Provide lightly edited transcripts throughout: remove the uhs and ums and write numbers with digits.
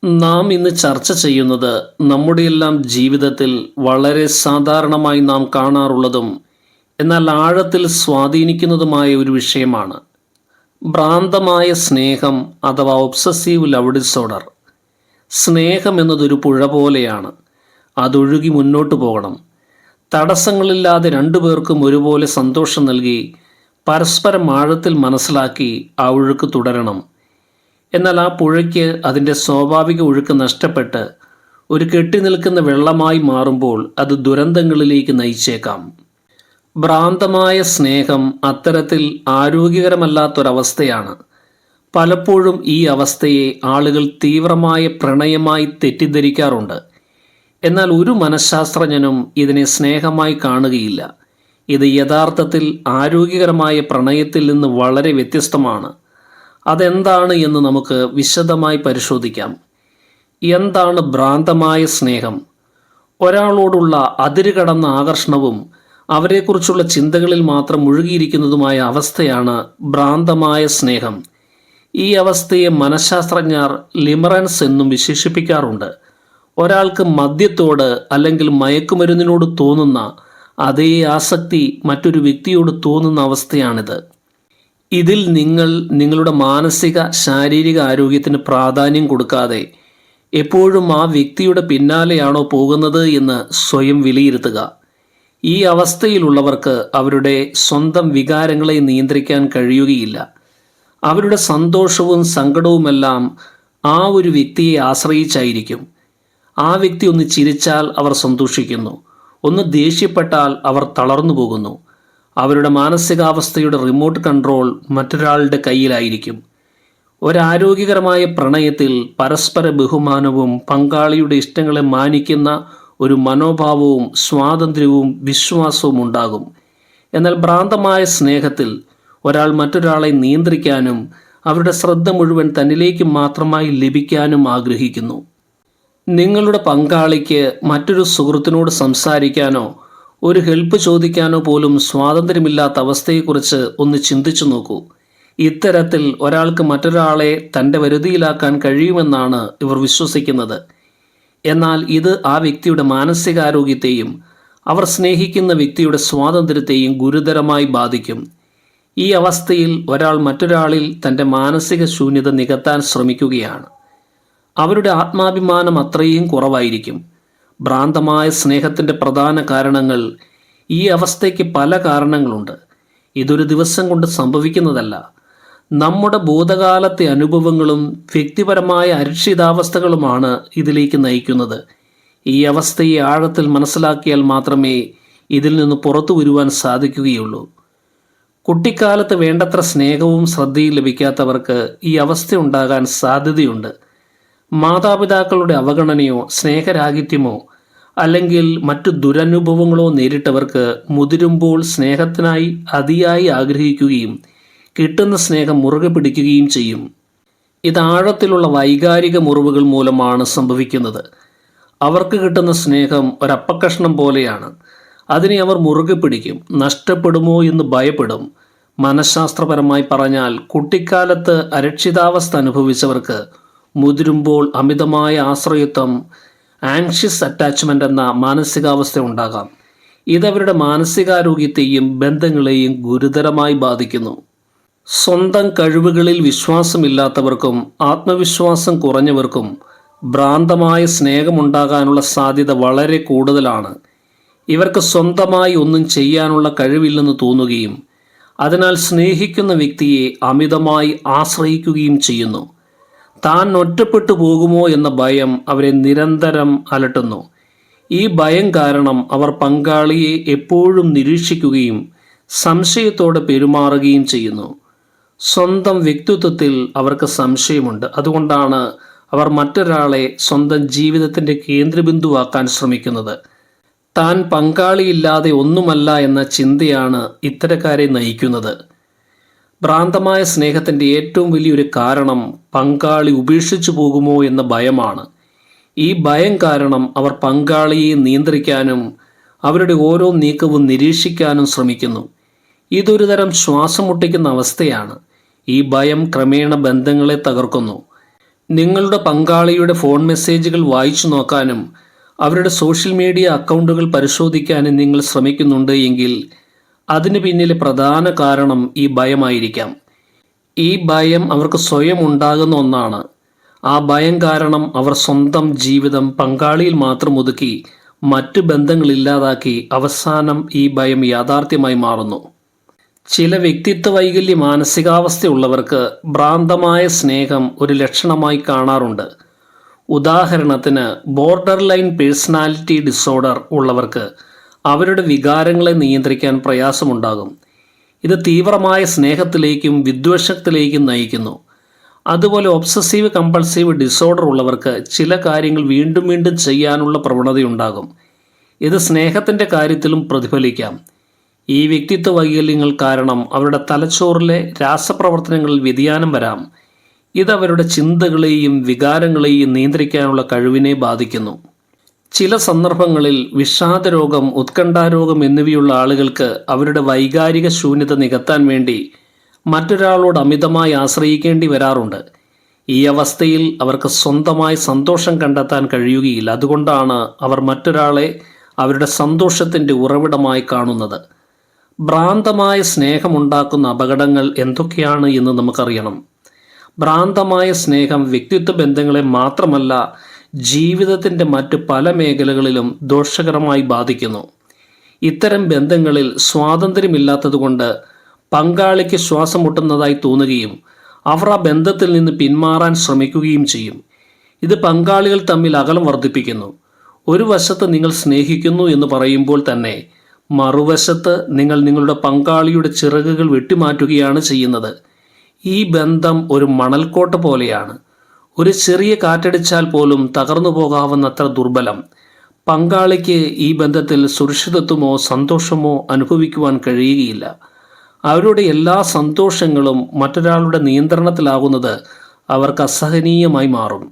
നാം ഇന്ന് ചർച്ച ചെയ്യുന്നത് നമ്മുടെയെല്ലാം ജീവിതത്തിൽ വളരെ സാധാരണമായി നാം കാണാറുള്ളതും എന്നാൽ ആഴത്തിൽ സ്വാധീനിക്കുന്നതുമായ ഒരു വിഷയമാണ്. ഭ്രാന്തമായ സ്നേഹം അഥവാ ഒബ്സസീവ് ലവ് ഡിസോർഡർ. സ്നേഹം എന്നതൊരു പുഴ പോലെയാണ്. അതൊഴുകി മുന്നോട്ട് പോകണം. തടസ്സങ്ങളില്ലാതെ രണ്ടുപേർക്കും ഒരുപോലെ സന്തോഷം നൽകി പരസ്പരം ആഴത്തിൽ മനസ്സിലാക്കി ആ ഒഴുക്ക് തുടരണം. എന്നാൽ ആ പുഴയ്ക്ക് അതിൻ്റെ സ്വാഭാവിക ഒഴുക്ക് നഷ്ടപ്പെട്ട് ഒരു കെട്ടിനിൽക്കുന്ന വെള്ളമായി മാറുമ്പോൾ അത് ദുരന്തങ്ങളിലേക്ക് നയിച്ചേക്കാം. ഭ്രാന്തമായ സ്നേഹം അത്തരത്തിൽ ആരോഗ്യകരമല്ലാത്തൊരവസ്ഥയാണ്. പലപ്പോഴും ഈ അവസ്ഥയെ ആളുകൾ തീവ്രമായ പ്രണയമായി തെറ്റിദ്ധരിക്കാറുണ്ട്. എന്നാൽ ഒരു മനഃശാസ്ത്രജ്ഞനും ഇതിനെ സ്നേഹമായി കാണുകയില്ല. ഇത് യഥാർത്ഥത്തിൽ ആരോഗ്യകരമായ പ്രണയത്തിൽ നിന്ന് വളരെ വ്യത്യസ്തമാണ്. അതെന്താണ് എന്ന് നമുക്ക് വിശദമായി പരിശോധിക്കാം. എന്താണ് ഭ്രാന്തമായ സ്നേഹം? ഒരാളോടുള്ള അതിരുകടന്ന ആകർഷണവും അവരെക്കുറിച്ചുള്ള ചിന്തകളിൽ മാത്രം മുഴുകിയിരിക്കുന്നതുമായ അവസ്ഥയാണ് ഭ്രാന്തമായ സ്നേഹം. ഈ അവസ്ഥയെ മനഃശാസ്ത്രജ്ഞർ ലിമറൻസ് എന്നും വിശേഷിപ്പിക്കാറുണ്ട്. ഒരാൾക്ക് മദ്യത്തോട് അല്ലെങ്കിൽ മയക്കുമരുന്നിനോട് തോന്നുന്ന അതേ ആസക്തി മറ്റൊരു വ്യക്തിയോട് തോന്നുന്ന അവസ്ഥയാണിത്. ഇതിൽ നിങ്ങൾ നിങ്ങളുടെ മാനസിക ശാരീരിക ആരോഗ്യത്തിന് പ്രാധാന്യം കൊടുക്കാതെ എപ്പോഴും ആ വ്യക്തിയുടെ പിന്നാലെയാണോ പോകുന്നത് എന്ന് സ്വയം വിലയിരുത്തുക. ഈ അവസ്ഥയിലുള്ളവർക്ക് അവരുടെ സ്വന്തം വികാരങ്ങളെ നിയന്ത്രിക്കാൻ കഴിയുകയില്ല. അവരുടെ സന്തോഷവും സങ്കടവുമെല്ലാം ആ ഒരു വ്യക്തിയെ ആശ്രയിച്ചായിരിക്കും. ആ വ്യക്തി ഒന്ന് ചിരിച്ചാൽ അവർ സന്തോഷിക്കുന്നു, ഒന്ന് ദേഷ്യപ്പെട്ടാൽ അവർ തളർന്നു പോകുന്നു. അവരുടെ മാനസികാവസ്ഥയുടെ റിമോട്ട് കൺട്രോൾ മറ്റൊരാളുടെ കയ്യിലായിരിക്കും. ഒരാരോഗ്യകരമായ പ്രണയത്തിൽ പരസ്പര ബഹുമാനവും പങ്കാളിയുടെ ഇഷ്ടങ്ങളെ മാനിക്കുന്ന ഒരു മനോഭാവവും സ്വാതന്ത്ര്യവും വിശ്വാസവും ഉണ്ടാകും. എന്നാൽ ഭ്രാന്തമായ സ്നേഹത്തിൽ ഒരാൾ മറ്റൊരാളെ നിയന്ത്രിക്കാനും അവരുടെ ശ്രദ്ധ മുഴുവൻ തന്നിലേക്ക് മാത്രമായി ലഭിക്കാനും ആഗ്രഹിക്കുന്നു. നിങ്ങളുടെ പങ്കാളിക്ക് മറ്റൊരു സുഹൃത്തിനോട് സംസാരിക്കാനോ ഒരു ഹെൽപ്പ് ചോദിക്കാനോ പോലും സ്വാതന്ത്ര്യമില്ലാത്ത അവസ്ഥയെക്കുറിച്ച് ഒന്ന് ചിന്തിച്ചു നോക്കൂ. ഇത്തരത്തിൽ ഒരാൾക്ക് മറ്റൊരാളെ തൻ്റെ വരുതിയിലാക്കാൻ കഴിയുമെന്നാണ് ഇവർ വിശ്വസിക്കുന്നത്. എന്നാൽ ഇത് ആ വ്യക്തിയുടെ മാനസികാരോഗ്യത്തെയും അവർ സ്നേഹിക്കുന്ന വ്യക്തിയുടെ സ്വാതന്ത്ര്യത്തെയും ഗുരുതരമായി ബാധിക്കും. ഈ അവസ്ഥയിൽ ഒരാൾ മറ്റൊരാളിൽ തൻ്റെ മാനസിക ശൂന്യത നികത്താൻ ശ്രമിക്കുകയാണ്. അവരുടെ ആത്മാഭിമാനം അത്രയും കുറവായിരിക്കും. ഭ്രാന്തമായ സ്നേഹത്തിൻ്റെ പ്രധാന കാരണങ്ങൾ. ഈ അവസ്ഥയ്ക്ക് പല കാരണങ്ങളുണ്ട്. ഇതൊരു ദിവസം കൊണ്ട് സംഭവിക്കുന്നതല്ല. നമ്മുടെ ഭൂതകാലത്തെ അനുഭവങ്ങളും വ്യക്തിപരമായ അരക്ഷിതാവസ്ഥകളുമാണ് ഇതിലേക്ക് നയിക്കുന്നത്. ഈ അവസ്ഥയെ ആഴത്തിൽ മനസ്സിലാക്കിയാൽ മാത്രമേ ഇതിൽ നിന്ന് പുറത്തു വരുവാൻ സാധിക്കുകയുള്ളൂ. കുട്ടിക്കാലത്ത് വേണ്ടത്ര സ്നേഹവും ശ്രദ്ധയും ലഭിക്കാത്തവർക്ക് ഈ അവസ്ഥ ഉണ്ടാകാൻ സാധ്യതയുണ്ട്. മാതാപിതാക്കളുടെ അവഗണനയോ സ്നേഹരാഹിത്യമോ അല്ലെങ്കിൽ മറ്റു ദുരനുഭവങ്ങളോ നേരിട്ടവർക്ക് മുതിരുമ്പോൾ സ്നേഹത്തിനായി അതിയായി ആഗ്രഹിക്കുകയും കിട്ടുന്ന സ്നേഹം മുറുകെ പിടിക്കുകയും ചെയ്യും. ഇത് ആഴത്തിലുള്ള വൈകാരിക മുറിവുകൾ മൂലമാണ് സംഭവിക്കുന്നത്. അവർക്ക് കിട്ടുന്ന സ്നേഹം ഒരപ്പക്കഷ്ണം പോലെയാണ്. അതിനെ അവർ മുറുകെ പിടിക്കും. നഷ്ടപ്പെടുമോ എന്ന് ഭയപ്പെടും. മനഃശാസ്ത്രപരമായി പറഞ്ഞാൽ കുട്ടിക്കാലത്ത് അരക്ഷിതാവസ്ഥ അനുഭവിച്ചവർക്ക് മുതിരുമ്പോൾ അമിതമായ ആശ്രയത്വം, ആങ്ഷ്യസ് അറ്റാച്ച്മെൻ്റ് എന്ന മാനസികാവസ്ഥ ഉണ്ടാകാം. ഇതവരുടെ മാനസികാരോഗ്യത്തെയും ബന്ധങ്ങളെയും ഗുരുതരമായി ബാധിക്കുന്നു. സ്വന്തം കഴിവുകളിൽ വിശ്വാസമില്ലാത്തവർക്കും ആത്മവിശ്വാസം കുറഞ്ഞവർക്കും ഭ്രാന്തമായ സ്നേഹമുണ്ടാകാനുള്ള സാധ്യത വളരെ കൂടുതലാണ്. ഇവർക്ക് സ്വന്തമായി ഒന്നും ചെയ്യാനുള്ള കഴിവില്ലെന്ന് തോന്നുകയും അതിനാൽ സ്നേഹിക്കുന്ന വ്യക്തിയെ അമിതമായി ആശ്രയിക്കുകയും ചെയ്യുന്നു. താൻ ഒറ്റപ്പെട്ടു പോകുമോ എന്ന ഭയം അവരെ നിരന്തരം അലട്ടുന്നു. ഈ ഭയം കാരണം അവർ പങ്കാളിയെ എപ്പോഴും നിരീക്ഷിക്കുകയും സംശയത്തോടെ പെരുമാറുകയും ചെയ്യുന്നു. സ്വന്തം വ്യക്തിത്വത്തിൽ അവർക്ക് സംശയമുണ്ട്. അതുകൊണ്ടാണ് അവർ മറ്റൊരാളെ സ്വന്തം ജീവിതത്തിൻ്റെ കേന്ദ്രബിന്ദുവാക്കാൻ ശ്രമിക്കുന്നത്. താൻ പങ്കാളിയില്ലാതെ ഒന്നുമല്ല എന്ന ചിന്തയാണ് ഇത്തരക്കാരെ നയിക്കുന്നത്. ഭ്രാന്തമായ സ്നേഹത്തിൻ്റെ ഏറ്റവും വലിയൊരു കാരണം പങ്കാളി ഉപേക്ഷിച്ചു പോകുമോ എന്ന ഭയമാണ്. ഈ ഭയം കാരണം അവർ പങ്കാളിയെ നിയന്ത്രിക്കാനും അവരുടെ ഓരോ നീക്കവും നിരീക്ഷിക്കാനും ശ്രമിക്കുന്നു. ഇതൊരു തരം ശ്വാസം മുട്ടിക്കുന്ന അവസ്ഥയാണ്. ഈ ഭയം ക്രമേണ ബന്ധങ്ങളെ തകർക്കുന്നു. നിങ്ങളുടെ പങ്കാളിയുടെ ഫോൺ മെസ്സേജുകൾ വായിച്ചു നോക്കാനും അവരുടെ സോഷ്യൽ മീഡിയ അക്കൗണ്ടുകൾ പരിശോധിക്കാനും നിങ്ങൾ ശ്രമിക്കുന്നുണ്ട് എങ്കിൽ അതിന് പിന്നിലെ പ്രധാന കാരണം ഈ ഭയമായിരിക്കാം. ഈ ഭയം അവർക്ക് സ്വയം ഉണ്ടാകുന്ന ഒന്നാണ്. ആ ഭയം കാരണം അവർ സ്വന്തം ജീവിതം പങ്കാളിയിൽ മാത്രം ഒതുക്കി മറ്റു ബന്ധങ്ങളില്ലാതാക്കി അവസാനം ഈ ഭയം യാഥാർത്ഥ്യമായി മാറുന്നു. ചില വ്യക്തിത്വ വൈകല്യ മാനസികാവസ്ഥയുള്ളവർക്ക് ഭ്രാന്തമായ സ്നേഹം ഒരു ലക്ഷണമായി കാണാറുണ്ട്. ഉദാഹരണത്തിന് ബോർഡർ ലൈൻ പേഴ്സണാലിറ്റി ഡിസോർഡർ ഉള്ളവർക്ക് അവരുടെ വികാരങ്ങളെ നിയന്ത്രിക്കാൻ പ്രയാസമുണ്ടാകും. ഇത് തീവ്രമായ സ്നേഹത്തിലേക്കും വിദ്വേഷത്തിലേക്കും നയിക്കുന്നു. അതുപോലെ ഒബ്സസീവ് കമ്പൾസീവ് ഡിസോർഡർ ഉള്ളവർക്ക് ചില കാര്യങ്ങൾ വീണ്ടും വീണ്ടും ചെയ്യാനുള്ള പ്രവണതയുണ്ടാകും. ഇത് സ്നേഹത്തിൻ്റെ കാര്യത്തിലും പ്രതിഫലിക്കാം. ഈ വ്യക്തിത്വ വൈകല്യങ്ങൾ കാരണം അവരുടെ തലച്ചോറിലെ രാസപ്രവർത്തനങ്ങളിൽ വ്യതിയാനം വരാം. ഇത് അവരുടെ ചിന്തകളെയും വികാരങ്ങളെയും നിയന്ത്രിക്കാനുള്ള കഴിവിനെ ബാധിക്കുന്നു. ചില സന്ദർഭങ്ങളിൽ വിഷാദരോഗം, ഉത്കണ്ഠാരോഗം എന്നിവയുള്ള ആളുകൾക്ക് അവരുടെ വൈകാരിക ശൂന്യത നികത്താൻ വേണ്ടി മറ്റൊരാളോട് അമിതമായി ആശ്രയിക്കേണ്ടി വരാറുണ്ട്. ഈ അവസ്ഥയിൽ അവർക്ക് സ്വന്തമായി സന്തോഷം കണ്ടെത്താൻ കഴിയുകയില്ല. അതുകൊണ്ടാണ് അവർ മറ്റൊരാളെ അവരുടെ സന്തോഷത്തിൻ്റെ ഉറവിടമായി കാണുന്നത്. ഭ്രാന്തമായ സ്നേഹമുണ്ടാക്കുന്ന അപകടങ്ങൾ എന്തൊക്കെയാണ് എന്ന് നമുക്കറിയണം. ഭ്രാന്തമായ സ്നേഹം വ്യക്തിത്വ ബന്ധങ്ങളെ മാത്രമല്ല, ജീവിതത്തിൻ്റെ മറ്റ് പല മേഖലകളിലും ദോഷകരമായി ബാധിക്കുന്നു. ഇത്തരം ബന്ധങ്ങളിൽ സ്വാതന്ത്ര്യമില്ലാത്തതുകൊണ്ട് പങ്കാളിക്ക് ശ്വാസം മുട്ടുന്നതായി തോന്നുകയും അവർ ആ ബന്ധത്തിൽ നിന്ന് പിന്മാറാൻ ശ്രമിക്കുകയും ചെയ്യും. ഇത് പങ്കാളികൾ തമ്മിൽ അകലം വർദ്ധിപ്പിക്കുന്നു. ഒരു വശത്ത് നിങ്ങൾ സ്നേഹിക്കുന്നു എന്ന് പറയുമ്പോൾ തന്നെ മറുവശത്ത് നിങ്ങൾ നിങ്ങളുടെ പങ്കാളിയുടെ ചിറകുകൾ വെട്ടിമാറ്റുകയാണ് ചെയ്യുന്നത്. ഈ ബന്ധം ഒരു മണൽക്കോട്ട പോലെയാണ്. ഒരു ചെറിയ കാറ്റടിച്ചാൽ പോലും തകർന്നു പോകാവുന്നത്ര ദുർബലം. പങ്കാളിക്ക് ഈ ബന്ധത്തിൽ സുരക്ഷിതത്വമോ സന്തോഷമോ അനുഭവിക്കുവാൻ കഴിയുകയില്ല. അവരുടെ എല്ലാ സന്തോഷങ്ങളും മറ്റൊരാളുടെ നിയന്ത്രണത്തിലാകുന്നത് അവർക്ക് അസഹനീയമായി മാറും.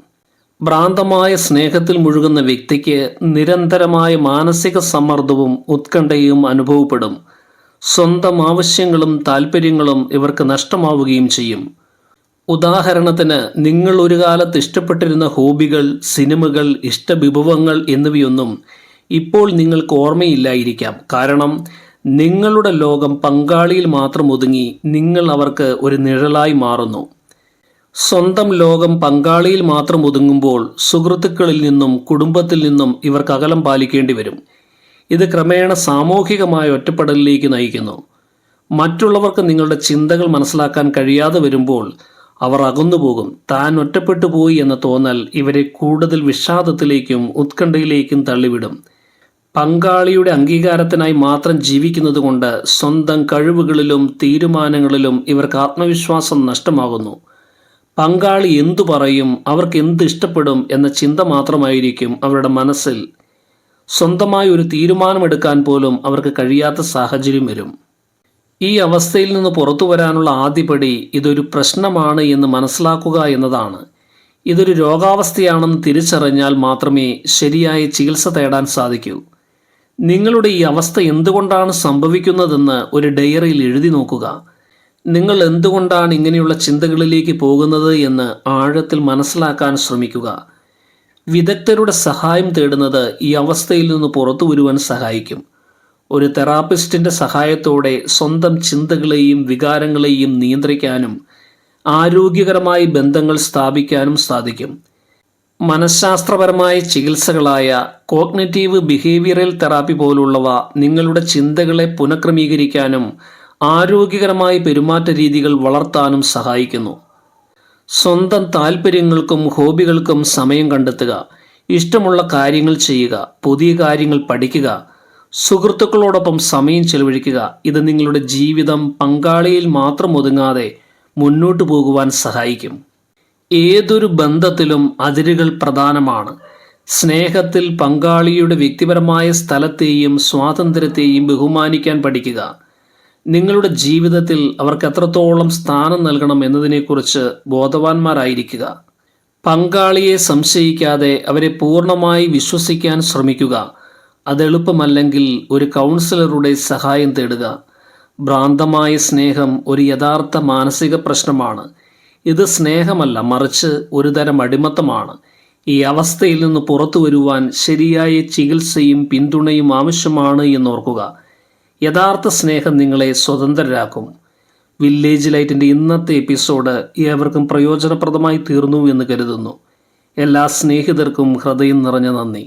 ഭ്രാന്തമായ സ്നേഹത്തിൽ മുഴുകുന്ന വ്യക്തിക്ക് നിരന്തരമായ മാനസിക സമ്മർദ്ദവും ഉത്കണ്ഠയും അനുഭവപ്പെടും. സ്വന്തം ആവശ്യങ്ങളും താല്പര്യങ്ങളും ഇവർക്ക് നഷ്ടമാവുകയും ചെയ്യും. ഉദാഹരണത്തിന്, നിങ്ങൾ ഒരു കാലത്ത് ഇഷ്ടപ്പെട്ടിരുന്ന ഹോബികൾ, സിനിമകൾ, ഇഷ്ടവിഭവങ്ങൾ എന്നിവയൊന്നും ഇപ്പോൾ നിങ്ങൾക്ക് ഓർമ്മയില്ലായിരിക്കാം. കാരണം നിങ്ങളുടെ ലോകം പങ്കാളിയിൽ മാത്രം ഒതുങ്ങി നിങ്ങൾ അവർക്ക് ഒരു നിഴലായി മാറുന്നു. സ്വന്തം ലോകം പങ്കാളിയിൽ മാത്രം ഒതുങ്ങുമ്പോൾ സുഹൃത്തുക്കളിൽ നിന്നും കുടുംബത്തിൽ നിന്നും ഇവർക്ക് അകലം പാലിക്കേണ്ടി വരും. ഇത് ക്രമേണ സാമൂഹികമായ ഒറ്റപ്പെടലിലേക്ക് നയിക്കുന്നു. മറ്റുള്ളവർക്ക് നിങ്ങളുടെ ചിന്തകൾ മനസ്സിലാക്കാൻ കഴിയാതെ വരുമ്പോൾ അവർ അകന്നുപോകും. താൻ ഒറ്റപ്പെട്ടു പോയി എന്ന തോന്നൽ ഇവരെ കൂടുതൽ വിഷാദത്തിലേക്കും ഉത്കണ്ഠയിലേക്കും തള്ളിവിടും. പങ്കാളിയുടെ അംഗീകാരത്തിനായി മാത്രം ജീവിക്കുന്നത് കൊണ്ട് സ്വന്തം കഴിവുകളിലും തീരുമാനങ്ങളിലും ഇവർക്ക് ആത്മവിശ്വാസം നഷ്ടമാകുന്നു. പങ്കാളി എന്തു പറയും, അവർക്ക് എന്ത് ഇഷ്ടപ്പെടും എന്ന ചിന്ത മാത്രമായിരിക്കും അവരുടെ മനസ്സിൽ. സ്വന്തമായി ഒരു തീരുമാനമെടുക്കാൻ പോലും അവർക്ക് കഴിയാത്ത സാഹചര്യം വരും. ഈ അവസ്ഥയിൽ നിന്ന് പുറത്തു വരാനുള്ള ആദ്യപടി ഇതൊരു പ്രശ്നമാണ് എന്ന് മനസ്സിലാക്കുക എന്നതാണ്. ഇതൊരു രോഗാവസ്ഥയാണെന്ന് തിരിച്ചറിഞ്ഞാൽ മാത്രമേ ശരിയായ ചികിത്സ തേടാൻ സാധിക്കൂ. നിങ്ങളുടെ ഈ അവസ്ഥ എന്തുകൊണ്ടാണ് സംഭവിക്കുന്നതെന്ന് ഒരു ഡയറിയിൽ എഴുതി നോക്കുക. നിങ്ങൾ എന്തുകൊണ്ടാണ് ഇങ്ങനെയുള്ള ചിന്തകളിലേക്ക് പോകുന്നത് എന്ന് ആഴത്തിൽ മനസ്സിലാക്കാൻ ശ്രമിക്കുക. വിദഗ്ധരുടെ സഹായം തേടുന്നത് ഈ അവസ്ഥയിൽ നിന്ന് പുറത്തു വരുവാൻ സഹായിക്കും. ഒരു തെറാപ്പിസ്റ്റിൻ്റെ സഹായത്തോടെ സ്വന്തം ചിന്തകളെയും വികാരങ്ങളെയും നിയന്ത്രിക്കാനും ആരോഗ്യകരമായ ബന്ധങ്ങൾ സ്ഥാപിക്കാനും സാധിക്കും. മനഃശാസ്ത്രപരമായ ചികിത്സകളായ കോഗ്നിറ്റീവ് ബിഹേവിയറൽ തെറാപ്പി പോലുള്ളവ നിങ്ങളുടെ ചിന്തകളെ പുനഃക്രമീകരിക്കാനും ആരോഗ്യകരമായ പെരുമാറ്റ രീതികൾ വളർത്താനും സഹായിക്കുന്നു. സ്വന്തം താല്പര്യങ്ങൾക്കും ഹോബികൾക്കും സമയം കണ്ടെത്തുക, ഇഷ്ടമുള്ള കാര്യങ്ങൾ ചെയ്യുക, പുതിയ കാര്യങ്ങൾ പഠിക്കുക, സുഹൃത്തുക്കളോടൊപ്പം സമയം ചെലവഴിക്കുക. ഇത് നിങ്ങളുടെ ജീവിതം പങ്കാളിയിൽ മാത്രം ഒതുങ്ങാതെ മുന്നോട്ടു പോകുവാൻ സഹായിക്കും. ഏതൊരു ബന്ധത്തിലും അതിരുകൾ പ്രധാനമാണ്. സ്നേഹത്തിൽ പങ്കാളിയുടെ വ്യക്തിപരമായ സ്ഥലത്തെയും സ്വാതന്ത്ര്യത്തെയും ബഹുമാനിക്കാൻ പഠിക്കുക. നിങ്ങളുടെ ജീവിതത്തിൽ അവർക്ക് എത്രത്തോളം സ്ഥാനം നൽകണം എന്നതിനെക്കുറിച്ച് ബോധവാന്മാരായിരിക്കുക. പങ്കാളിയെ സംശയിക്കാതെ അവരെ പൂർണ്ണമായി വിശ്വസിക്കാൻ ശ്രമിക്കുക. അതെളുപ്പമല്ലെങ്കിൽ ഒരു കൗൺസിലറുടെ സഹായം തേടുക. ഭ്രാന്തമായ സ്നേഹം ഒരു യഥാർത്ഥ മാനസിക പ്രശ്നമാണ്. ഇത് സ്നേഹമല്ല, മറിച്ച് ഒരു തരം അടിമത്തമാണ്. ഈ അവസ്ഥയിൽ നിന്ന് പുറത്തു വരുവാൻ ശരിയായ ചികിത്സയും പിന്തുണയും ആവശ്യമാണ് എന്നോർക്കുക. യഥാർത്ഥ സ്നേഹം നിങ്ങളെ സ്വതന്ത്രരാക്കും. വില്ലേജ് ലൈറ്റിൻ്റെ ഇന്നത്തെ എപ്പിസോഡ് ഏവർക്കും പ്രയോജനപ്രദമായി തീർന്നു എന്ന് കരുതുന്നു. എല്ലാ സ്നേഹിതർക്കും ഹൃദയം നിറഞ്ഞ നന്ദി.